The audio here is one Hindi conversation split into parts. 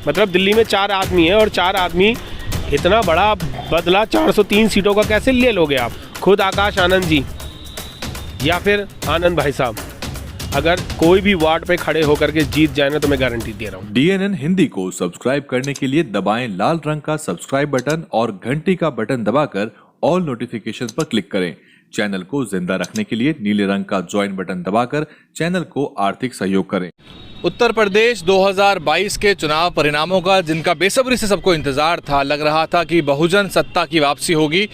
मतलब दिल्ली में 4 आदमी हैं और 4 आदमी इतना बड़ा बदला 403 सीटों का कैसे ले लोगे आप? खुद आकाश आनंद जी या फिर आनंद भाई साहब अगर कोई भी वार्ड पे खड़े होकर के जीत जाए ना तो मैं गारंटी दे रहा हूँ। DNN हिंदी को सब्सक्राइब करने के लिए दबाएं लाल रंग का सब्सक्राइब बटन और घंटी का बटन दबाकर ऑल नोटिफिकेशन पर क्लिक करें। चैनल को जिंदा रखने के लिए नीले रंग का ज्वाइन बटन दबाकर चैनल को आर्थिक सहयोग करें। उत्तर प्रदेश 2022 के चुनाव परिणामों का जिनका बेसब्री से सबको इंतजार था, लग रहा था कि बहुजन सत्ता की वापसी होगी,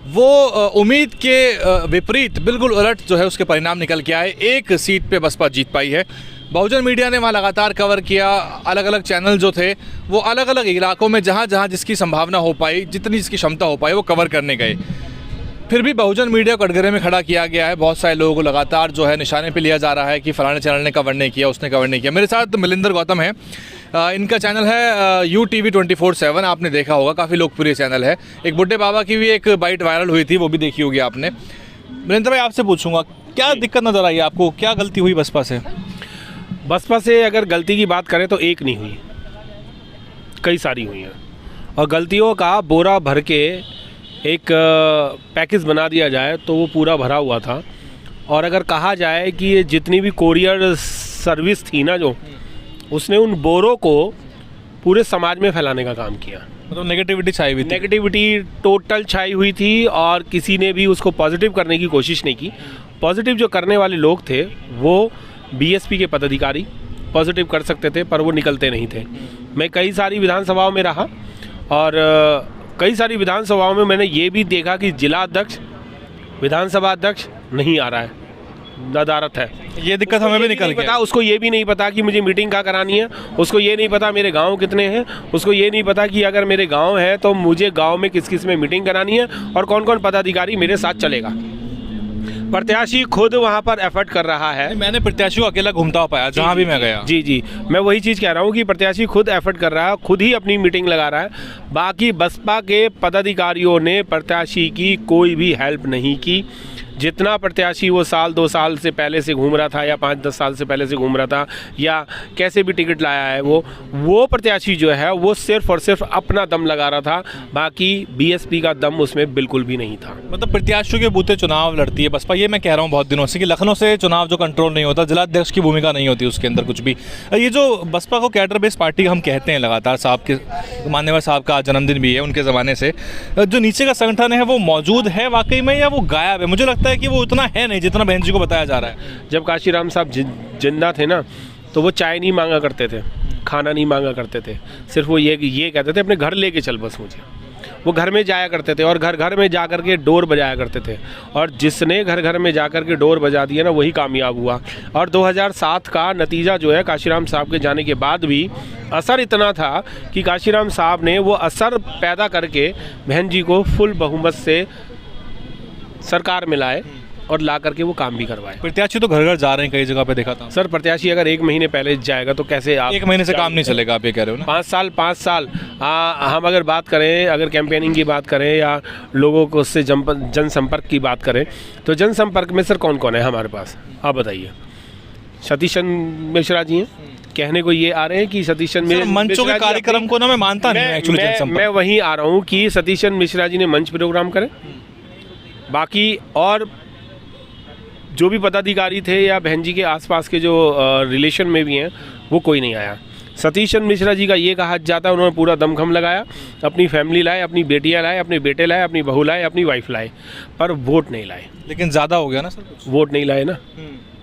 वो उम्मीद के विपरीत बिल्कुल उलट जो है उसके परिणाम निकल के आए। एक सीट पे बसपा जीत पाई है। बहुजन मीडिया ने वहाँ लगातार कवर किया, अलग अलग चैनल जो थे वो अलग अलग इलाकों में जहाँ जहाँ जिसकी संभावना हो पाई, जितनी जिसकी क्षमता हो पाई वो कवर करने गए। फिर भी बहुजन मीडिया को कटघरे में खड़ा किया गया है। बहुत सारे लोगों को लगातार जो है निशाने पे लिया जा रहा है कि फलाने चैनल ने कवर नहीं किया, उसने कवर नहीं किया। मेरे साथ मिलिंदर गौतम है, इनका चैनल है UTV 24/7, आपने देखा होगा, काफ़ी लोकप्रिय चैनल है। एक बुड्ढे बाबा की भी एक बाइट वायरल हुई थी, वो भी देखी होगी आपने। मिलिंदर भाई आपसे पूछूंगा, क्या दिक्कत नज़र आई आपको, क्या गलती हुई बसपा से? बसपा से अगर गलती की बात करें तो एक नहीं हुई, कई सारी हुई हैं। और गलतियों का बोरा भर के एक पैकेज बना दिया जाए तो वो पूरा भरा हुआ था। और अगर कहा जाए कि ये जितनी भी कोरियर सर्विस थी ना, जो उसने उन बोरों को पूरे समाज में फैलाने का काम किया। मतलब नेगेटिविटी छाई हुई थी, नेगेटिविटी टोटल छाई हुई थी और किसी ने भी उसको पॉजिटिव करने की कोशिश नहीं की। पॉजिटिव जो करने वाले लोग थे वो BSP के पदाधिकारी पॉजिटिव कर सकते थे, पर वो निकलते नहीं थे। मैं कई सारी विधानसभाओं में रहा और कई सारी विधानसभाओं में मैंने ये भी देखा कि जिला अध्यक्ष, विधानसभा अध्यक्ष नहीं आ रहा है, नदारत है। ये दिक्कत हमें भी निकल गई। उसको ये भी नहीं पता कि मुझे मीटिंग कहाँ करानी है, उसको ये नहीं पता मेरे गांव कितने हैं, उसको ये नहीं पता कि अगर मेरे गांव है तो मुझे गांव में किस किस में मीटिंग करानी है और कौन कौन पदाधिकारी मेरे साथ चलेगा। प्रत्याशी खुद वहाँ पर एफर्ट कर रहा है। मैंने प्रत्याशी को अकेला घूमता हुआ पाया जहाँ भी मैं गया। जी, मैं वही चीज़ कह रहा हूँ कि प्रत्याशी खुद एफर्ट कर रहा है, खुद ही अपनी मीटिंग लगा रहा है। बाकी बसपा के पदाधिकारियों ने प्रत्याशी की कोई भी हेल्प नहीं की। जितना प्रत्याशी वो साल 2 साल से पहले से घूम रहा था या 5-10 साल से पहले से घूम रहा था या कैसे भी टिकट लाया है, वो प्रत्याशी जो है वो सिर्फ और सिर्फ अपना दम लगा रहा था। बाकी BSP का दम उसमें बिल्कुल भी नहीं था। मतलब प्रत्याशियों के बूते चुनाव लड़ती है बसपा, ये मैं कह रहा हूँ बहुत दिनों से कि लखनऊ से चुनाव जो कंट्रोल नहीं होता, जिलाध्यक्ष की भूमिका नहीं होती उसके अंदर कुछ भी। ये जो बसपा को कैडर बेस्ड पार्टी हम कहते हैं लगातार, साहब के मान्यवर साहब का जन्मदिन भी है, उनके ज़माने से जो नीचे का संगठन है वो मौजूद है वाकई में या वो गायब है? मुझे लगता है कि वो उतना है नहीं जितना बहन जी को बताया जा रहा है। जब काशीराम साहब जिंदा थे ना तो वो चाय नहीं मांगा करते थे, खाना नहीं मांगा करते थे, सिर्फ वो ये कहते थे अपने घर लेके चल बस मुझे। वो घर में जाया करते थे और घर घर में जा कर के डोर बजाया करते थे और जिसने घर घर में जा कर के डोर बजा दिया ना वही कामयाब हुआ। और 2007 का नतीजा जो है काशीराम साहब के जाने के बाद भी असर इतना था कि काशीराम साहब ने वो असर पैदा करके बहन जी को फुल बहुमत से सरकार में लाए और ला करके वो काम भी करवाए। प्रत्याशी तो घर घर जा रहे हैं, कई जगह पे देखा था। सर प्रत्याशी अगर 1 महीने पहले जाएगा तो कैसे आप 1 महीने से काम नहीं चलेगा, आप ये कह रहे हो ना? 5 साल हम अगर बात करें, अगर कैंपेनिंग की बात करें या लोगों को उससे जनसंपर्क की बात करें तो जनसंपर्क में सर कौन कौन है हमारे पास, आप बताइए। सतीश चंद्र मिश्रा जी हैं, कहने को ये आ रहे हैं कि सतीश चंद्र मंचों के कार्यक्रम को ना मैं मानता नहीं एक्चुअली जनसंपर्क। मैं वहीं आ रहा हूँ कि सतीश चंद्र मिश्रा जी ने मंच प्रोग्राम करें, बाकी और जो भी पदाधिकारी थे या बहन जी के आसपास के जो रिलेशन में भी हैं वो कोई नहीं आया। सतीश चंद्र मिश्रा जी का ये कहा जाता है उन्होंने पूरा दमखम लगाया, अपनी फैमिली लाए, अपनी बेटियां लाए, अपने बेटे लाए, अपनी बहू लाए, अपनी वाइफ लाए, पर वोट नहीं लाए। लेकिन ज़्यादा हो गया ना सर, वोट नहीं लाए ना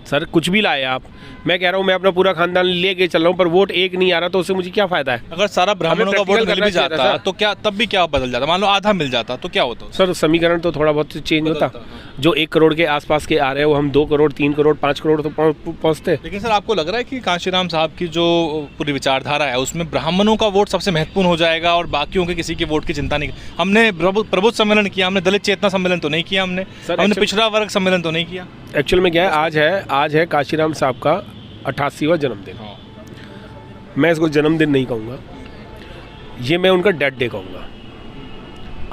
सर, कुछ भी लाए आप। मैं कह रहा हूँ मैं अपना पूरा खानदान लेके चल रहा हूँ पर वोट एक नहीं आ रहा तो उससे मुझे क्या फायदा है? अगर सारा ब्राह्मणों का वोट मिल भी जाता तो क्या तब भी क्या बदल जाता? मान लो आधा मिल जाता तो क्या होता? सर समीकरण तो थोड़ा बहुत चेंज होता। जो 1 करोड़ के आसपास के आ रहे हैं वो हम 2 करोड़ 3 करोड़ 5 करोड़ तो पहुँचते। लेकिन सर आपको लग रहा है कि कांशीराम साहब की जो पूरी विचारधारा है उसमें ब्राह्मणों का वोट सबसे महत्वपूर्ण हो जाएगा और बाकियों के किसी के वोट की चिंता नहीं? हमने प्रबुद्ध सम्मेलन किया, हमने दलित चेतना सम्मेलन तो नहीं किया, हमने पिछड़ा वर्ग सम्मेलन तो नहीं किया। एक्चुअल में क्या है, आज है काशीराम साहब का 88वां जन्मदिन। मैं इसको जन्मदिन नहीं कहूँगा, ये मैं उनका डेथ डे कहूँगा।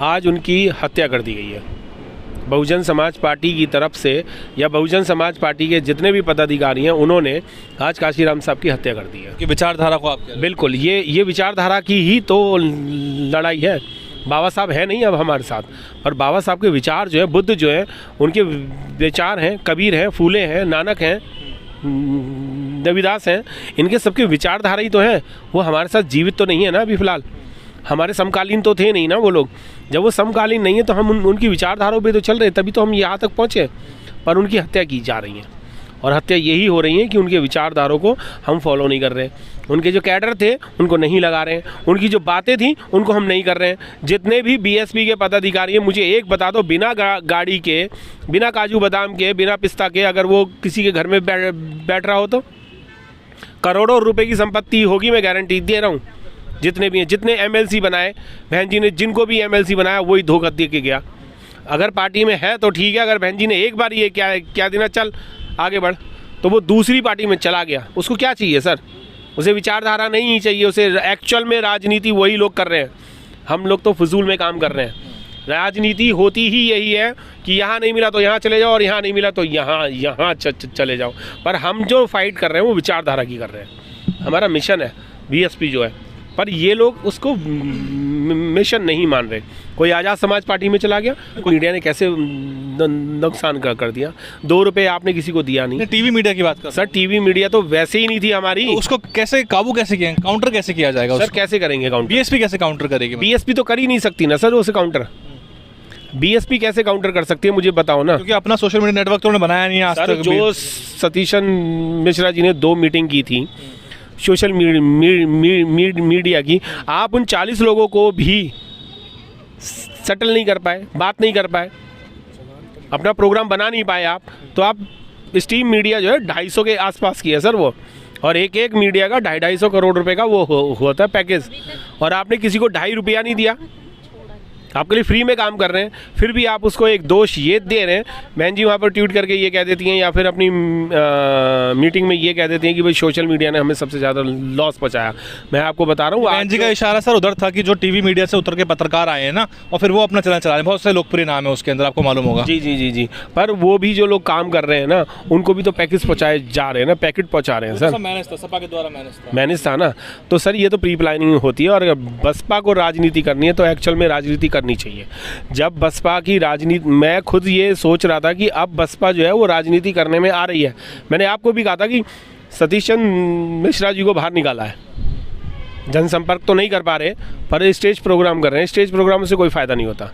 आज उनकी हत्या कर दी गई है बहुजन समाज पार्टी की तरफ से या बहुजन समाज पार्टी के जितने भी पदाधिकारी हैं उन्होंने आज काशीराम साहब की हत्या कर दी है। कि विचारधारा को आप बिल्कुल, ये विचारधारा की ही तो लड़ाई है। बाबा साहब है नहीं अब हमारे साथ, पर बाबा साहब के विचार जो है, बुद्ध जो है, उनके विचार हैं, कबीर हैं, फूले हैं, नानक हैं, रविदास हैं, इनके सबके विचारधारा ही तो है। वो हमारे साथ जीवित तो नहीं है ना अभी फ़िलहाल, हमारे समकालीन तो थे नहीं ना वो लोग। जब वो समकालीन नहीं है तो हम उनकी विचारधाराओं पे तो चल रहे, तभी तो हम यहाँ तक पहुँचे। पर उनकी हत्या की जा रही है, और हत्या यही हो रही है कि उनके विचारधारों को हम फॉलो नहीं कर रहे, उनके जो कैडर थे उनको नहीं लगा रहे हैं, उनकी जो बातें थी उनको हम नहीं कर रहे हैं। जितने भी बीएसपी के पदाधिकारी हैं, मुझे एक बता दो, बिना गाड़ी के, बिना काजू बादाम के, बिना पिस्ता के अगर वो किसी के घर में बैठ रहा हो तो करोड़ों रुपए की संपत्ति होगी, मैं गारंटी दे रहा हूँ। जितने भी हैं, जितने एमएलसी बनाए बहन जी ने, जिनको भी एमएलसी बनाया वही धोखा दे के गया। अगर पार्टी में है तो ठीक है, अगर बहन जी ने एक बार ये क्या देना, चल आगे बढ़, तो वो दूसरी पार्टी में चला गया। उसको क्या चाहिए सर? उसे विचारधारा नहीं चाहिए, उसे एक्चुअल में राजनीति वही लोग कर रहे हैं। हम लोग तो फजूल में काम कर रहे हैं। राजनीति होती ही यही है कि यहाँ नहीं मिला तो यहाँ चले जाओ, और यहाँ नहीं मिला तो यहाँ चले जाओ। पर हम जो फाइट कर रहे हैं वो विचारधारा की कर रहे हैं, हमारा मिशन है बीएसपी जो है। पर ये लोग उसको मिशन नहीं मान रहे। कोई आज़ाद समाज पार्टी में चला गया, कोई मीडिया ने कैसे नुकसान कर दिया। 2 रुपये आपने किसी को दिया नहीं। टीवी मीडिया की बात कर सर, टीवी मीडिया तो वैसे ही नहीं थी हमारी। तो उसको कैसे काबू कैसे किया, काउंटर कैसे किया जाएगा सर? उसको? कैसे करेंगे काउंटर? बीएसपी कैसे काउंटर करेगी? बीएसपी तो कर ही नहीं सकती ना सर उसे काउंटर। बीएसपी कैसे काउंटर कर सकती है मुझे बताओ ना, क्योंकि अपना सोशल मीडिया नेटवर्क तो उन्होंने बनाया नहीं आज तक। जो सतीशन मिश्रा जी ने 2 मीटिंग की थी सोशल मीडिया की, आप उन 40 लोगों को भी सेटल नहीं कर पाए, बात नहीं कर पाए, अपना प्रोग्राम बना नहीं पाए आप। तो आप स्ट्रीम मीडिया जो है 250 के आसपास की है सर वो, और एक मीडिया का 250 करोड़ रुपए का वो होता है पैकेज, और आपने किसी को 2.5 रुपया नहीं दिया। आपके लिए फ्री में काम कर रहे हैं, फिर भी आप उसको एक दोष ये दे रहे हैं। बहन जी वहाँ पर ट्वीट करके ये कह देती हैं, या फिर अपनी मीटिंग में ये कह देती हैं कि भाई सोशल मीडिया ने हमें सबसे ज़्यादा लॉस पहुँचाया। मैं आपको बता रहा हूँ, बहन जी का इशारा सर उधर था कि जो टीवी मीडिया से उतर के पत्रकार आए हैं ना, और फिर वो अपना चैनल चला रहे हैं। बहुत से लोकप्रिय नाम है उसके अंदर, आपको मालूम होगा। जी। पर वो भी जो लोग काम कर रहे हैं ना, उनको भी तो पैकेज पहुँचाए जा रहे हैं ना, पैकेट पहुँचा रहे हैं सर। सपा के द्वारा मैनेज था ना। तो सर ये तो प्री प्लानिंग होती है, और अगर बसपा को राजनीति करनी है तो एक्चुअल में राजनीति करनी चाहिए। जब बसपा की राजनीति, मैं खुद ये सोच रहा था कि अब बसपा जो है वो राजनीति करने में आ रही है। मैंने आपको भी कहा था कि सतीश चंद्र मिश्रा जी को बाहर निकाला है, जनसंपर्क तो नहीं कर पा रहे, पर स्टेज प्रोग्राम कर रहे हैं। स्टेज प्रोग्राम से कोई फ़ायदा नहीं होता।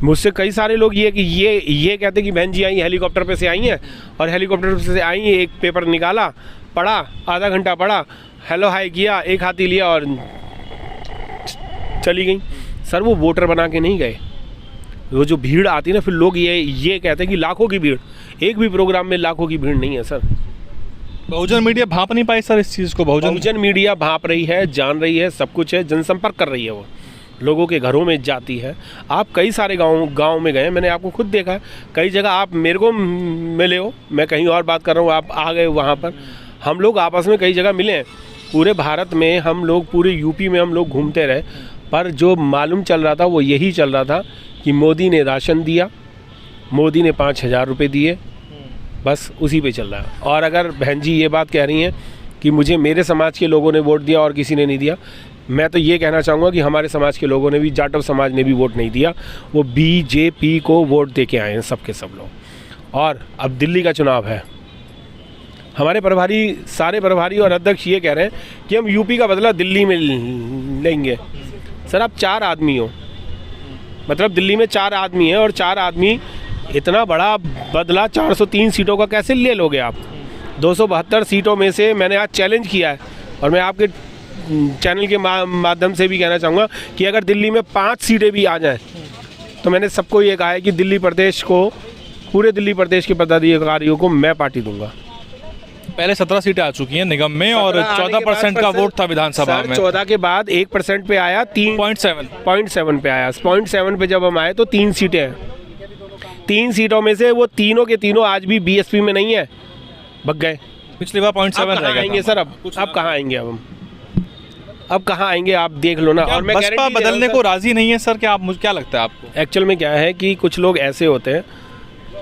मुझसे कई सारे लोग ये कहते कि बहन जी आई हेलीकॉप्टर पे से आई हैं, और हेलीकॉप्टर से आई, एक पेपर निकाला, पढ़ा, आधा घंटा पढ़ा, हेलो हाय किया, एक हाथी लिया और चली गई। सर वो वोटर बना के नहीं गए। वो जो भीड़ आती है ना, फिर लोग ये कहते हैं कि लाखों की भीड़, एक भी प्रोग्राम में लाखों की भीड़ नहीं है सर। बहुजन मीडिया भांप नहीं पाई सर इस चीज़ को। बहुजन मीडिया भांप रही है, जान रही है, सब कुछ है, जनसंपर्क कर रही है, वो लोगों के घरों में जाती है। आप कई सारे गाँव में गए, मैंने आपको खुद देखा है। कई जगह आप मेरे को मिले हो, मैं कहीं और बात कर रहा हूँ, आप आ गए वहाँ पर। हम लोग आपस में कई जगह मिले हैं। पूरे भारत में हम लोग, पूरे यूपी में हम लोग घूमते रहे, पर जो मालूम चल रहा था वो यही चल रहा था कि मोदी ने राशन दिया, मोदी ने 5,000 रुपये दिए, बस उसी पे चल रहा है। और अगर बहन जी ये बात कह रही हैं कि मुझे मेरे समाज के लोगों ने वोट दिया और किसी ने नहीं दिया, मैं तो ये कहना चाहूँगा कि हमारे समाज के लोगों ने भी, जाटव समाज ने भी वोट नहीं दिया। वो बीजेपी को वोट दे के आए हैं सब के सब लोग। और अब दिल्ली का चुनाव है, हमारे प्रभारी, सारे प्रभारी और अध्यक्ष ये कह रहे हैं कि हम यूपी का बदला दिल्ली में लेंगे। सर आप 4 आदमी हो, मतलब दिल्ली में 4 आदमी हैं, और 4 आदमी इतना बड़ा बदला 403 सीटों का कैसे ले लोगे आप? 272 सीटों में से मैंने आज चैलेंज किया है, और मैं आपके चैनल के माध्यम से भी कहना चाहूँगा कि अगर दिल्ली में 5 सीटें भी आ जाएं, तो मैंने सबको ये कहा है कि दिल्ली प्रदेश को, पूरे दिल्ली प्रदेश के पदाधिकारियों को मैं पार्टी दूंगा। पहले 17 सीटें आ चुकी हैं निगम में, और 14% का वोट था विधानसभा में। 14 के बाद 1% पे आया, 3.7 पे आया। 0.7 पे जब हम आए तो 3 सीटें हैं। 3 सीटों में से वो तीनों के तीनों आज भी बीएसपी में नहीं है, भग गए। पिछली बार 0.7 रह गया आएंगे सर, अब कहाँ आएंगे? अब कहाँ आएंगे आप देख लो ना। और मैं बसपा बदलने को राजी नहीं है सर, क्या आप, मुझे क्या लगता है आपको? एक्चुअल में क्या है कि कुछ लोग ऐसे होते हैं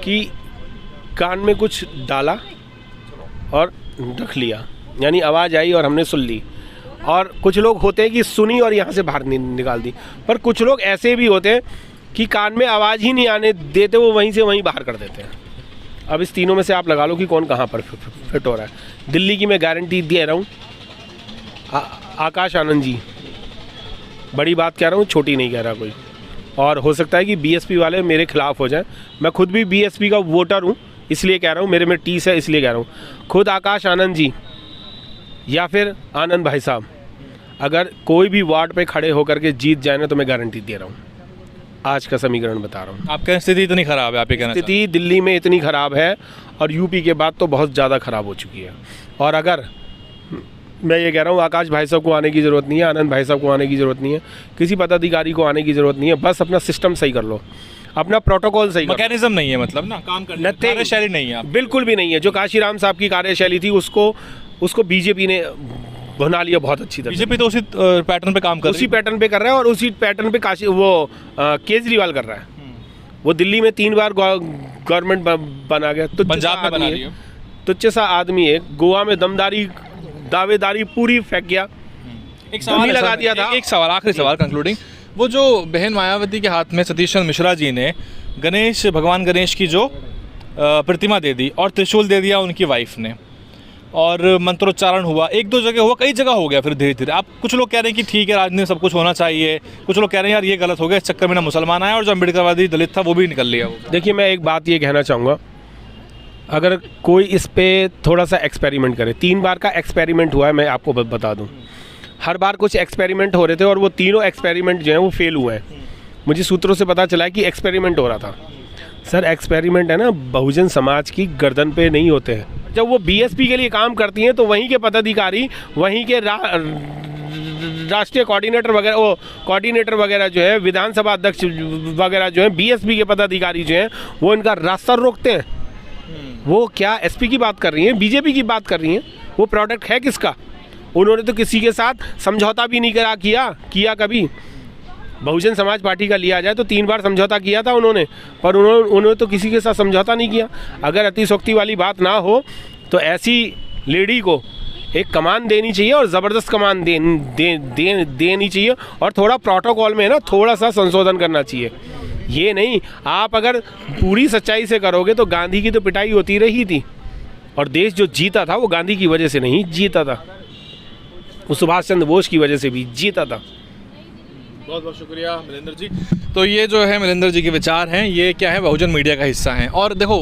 कि कान में कुछ डाला और रख लिया, यानी आवाज़ आई और हमने सुन ली। और कुछ लोग होते हैं कि सुनी और यहाँ से बाहर निकाल दी, पर कुछ लोग ऐसे भी होते हैं कि कान में आवाज़ ही नहीं आने देते, वो वहीं से वहीं बाहर कर देते हैं। अब इस तीनों में से आप लगा लो कि कौन कहाँ पर फिट हो रहा है। दिल्ली की मैं गारंटी दे रहा हूँ, आकाश आनंद जी, बड़ी बात कह रहा हूँ, छोटी नहीं कह रहा कोई। और हो सकता है कि बीएसपी वाले मेरे खिलाफ हो जाएं, मैं खुद भी बीएसपी का वोटर हूँ, इसलिए कह रहा हूँ, मेरे में टीस है इसलिए कह रहा हूँ। खुद आकाश आनंद जी या फिर आनंद भाई साहब अगर कोई भी वार्ड पे खड़े होकर के जीत जाए ना, तो मैं गारंटी दे रहा हूँ, आज का समीकरण बता रहा हूँ। आपकी स्थिति इतनी खराब है, आप ये कहना चाहते स्थिति दिल्ली में इतनी ख़राब है और यूपी के बाद तो बहुत ज़्यादा ख़राब हो चुकी है। और अगर मैं ये कह रहा हूँ, आकाश भाई साहब को आने की ज़रूरत नहीं है, आनंद भाई साहब को आने की ज़रूरत नहीं है, किसी पदाधिकारी को आने की ज़रूरत नहीं है, बस अपना सिस्टम सही कर लो, अपना प्रोटोकॉल सही कर लो। मैकेनिज्म नहीं है, मतलब ना काम करने की कार्यशैली नहीं है आप। बिल्कुल भी नहीं है। जो काशीराम साहब की कार्यशैली थी उसको बीजेपी ने बना लिया बहुत अच्छी तरह। बीजेपी तो उसी पैटर्न पे काम कर रही उसी पैटर्न पे कर रहा है और उसी पैटर्न पे केजरीवाल कर रहा है। वो दिल्ली में 3 बार गवर्नमेंट बना गया, तो पंजाब में बना लिया, तुच्छ सा आदमी है। गोवा में दमदारी दावेदारी पूरी फेंक गया, एक सवाल लगा दिया था। एक सवाल, आखिरी सवाल कंक्लूडिंग, वो जो बहन मायावती के हाथ में सतीश चंद्र मिश्रा जी ने भगवान गणेश की जो प्रतिमा दे दी और त्रिशूल दे दिया उनकी वाइफ ने, और मंत्रोच्चारण हुआ, 1-2 जगह हुआ, कई जगह हो गया फिर धीरे धीरे। आप कुछ लोग कह रहे हैं कि ठीक है राजनीति में सब कुछ होना चाहिए, कुछ लोग कह रहे हैं यार ये गलत हो गया, इस चक्कर में ना मुसलमान आए और जो अम्बेडकरवादी दलित था वो भी निकल लिया। वो देखिए, मैं एक बात ये कहना चाहूँगा, अगर कोई इस पे थोड़ा सा एक्सपेरिमेंट करे, 3 बार का एक्सपेरिमेंट हुआ है, मैं आपको बता दूं। हर बार कुछ एक्सपेरिमेंट हो रहे थे और वो तीनों एक्सपेरिमेंट जो हैं वो फेल हुए हैं। मुझे सूत्रों से पता चला है कि एक्सपेरिमेंट हो रहा था। सर, एक्सपेरिमेंट है ना, बहुजन समाज की गर्दन पे नहीं होते हैं। जब वो बीएसपी के लिए काम करती हैं तो वहीं के पदाधिकारी, वहीं के राष्ट्रीय कोऑर्डिनेटर वगैरह जो है, विधानसभा अध्यक्ष वगैरह जो है, बीएसपी के पदाधिकारी जो हैं, वो इनका रास्ता रोकते हैं। वो क्या एसपी की बात कर रही हैं, बीजेपी की बात कर रही हैं? वो प्रोडक्ट है किसका? उन्होंने तो किसी के साथ समझौता भी नहीं किया कभी। बहुजन समाज पार्टी का लिया जाए तो 3 बार समझौता किया था उन्होंने, पर उन्होंने तो किसी के साथ समझौता नहीं किया। अगर अतिशोक्ति वाली बात ना हो तो ऐसी लेडी को एक कमान देनी चाहिए और ज़बरदस्त कमान देनी चाहिए, और थोड़ा प्रोटोकॉल में ना थोड़ा सा संशोधन करना चाहिए। ये नहीं, आप अगर पूरी सच्चाई से करोगे तो गांधी की तो पिटाई होती रही थी, और देश जो जीता था वो गांधी की वजह से नहीं जीता था, वो सुभाष चंद्र बोस की वजह से भी जीता था। बहुत बहुत शुक्रिया मिलिंदर जी। तो ये जो है मिलिंदर जी के विचार हैं, ये क्या है, बहुजन मीडिया का हिस्सा हैं। और देखो,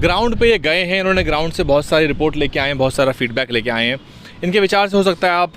ग्राउंड पे ये गए हैं, इन्होंने ग्राउंड से बहुत सारी रिपोर्ट लेके आए हैं, बहुत सारा फीडबैक लेके आए हैं। इनके विचार से हो सकता है आप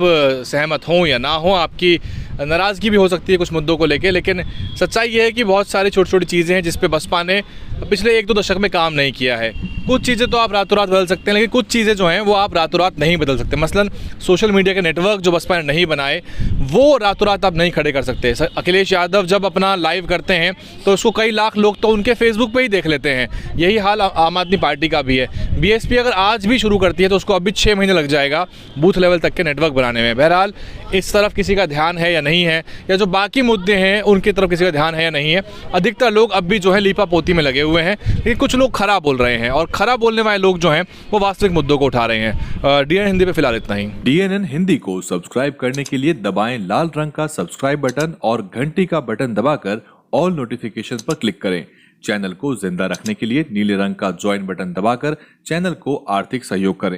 सहमत हों या ना हों, आपकी नाराज़गी भी हो सकती है कुछ मुद्दों को लेके, लेकिन सच्चाई ये है कि बहुत सारी छोटी छोटी चीज़ें हैं जिस पे बसपा ने पिछले 1-2 दशक में काम नहीं किया है। कुछ चीज़ें तो आप रातों रात बदल सकते हैं, लेकिन कुछ चीज़ें जो हैं वो आप रातों रात नहीं बदल सकते। मसलन सोशल मीडिया के नेटवर्क जो बसपा ने नहीं बनाए, वो रातों रात आप नहीं खड़े कर सकते। अखिलेश यादव जब अपना लाइव करते हैं तो उसको कई लाख लोग तो उनके फेसबुक पे ही देख लेते हैं। यही हाल आम आदमी पार्टी का भी है। बीएसपी अगर आज भी शुरू करती है तो उसको अभी 6 महीने लग जाएगा बूथ लेवल तक के नेटवर्क बनाने में। बहरहाल इस तरफ किसी का ध्यान है या नहीं है, या जो बाकी मुद्दे हैं उनकी तरफ किसी का ध्यान है या नहीं है। अधिकतर लोग अब भी जो है लीपा पोती में लगे हुए हैं, लेकिन कुछ लोग खरा बोल रहे हैं, और खरा बोलने वाले लोग जो हैं वो वास्तविक मुद्दों को उठा रहे हैं। डीएनएन हिंदी पे फिलहाल इतना ही। डीएनएन हिंदी को सब्सक्राइब करने के लिए दबाएं लाल रंग का सब्सक्राइब बटन और घंटी का बटन दबाकर ऑल नोटिफिकेशन पर क्लिक करें। चैनल को जिंदा रखने के लिए नीले रंग का ज्वाइन बटन दबाकर चैनल को आर्थिक सहयोग करें।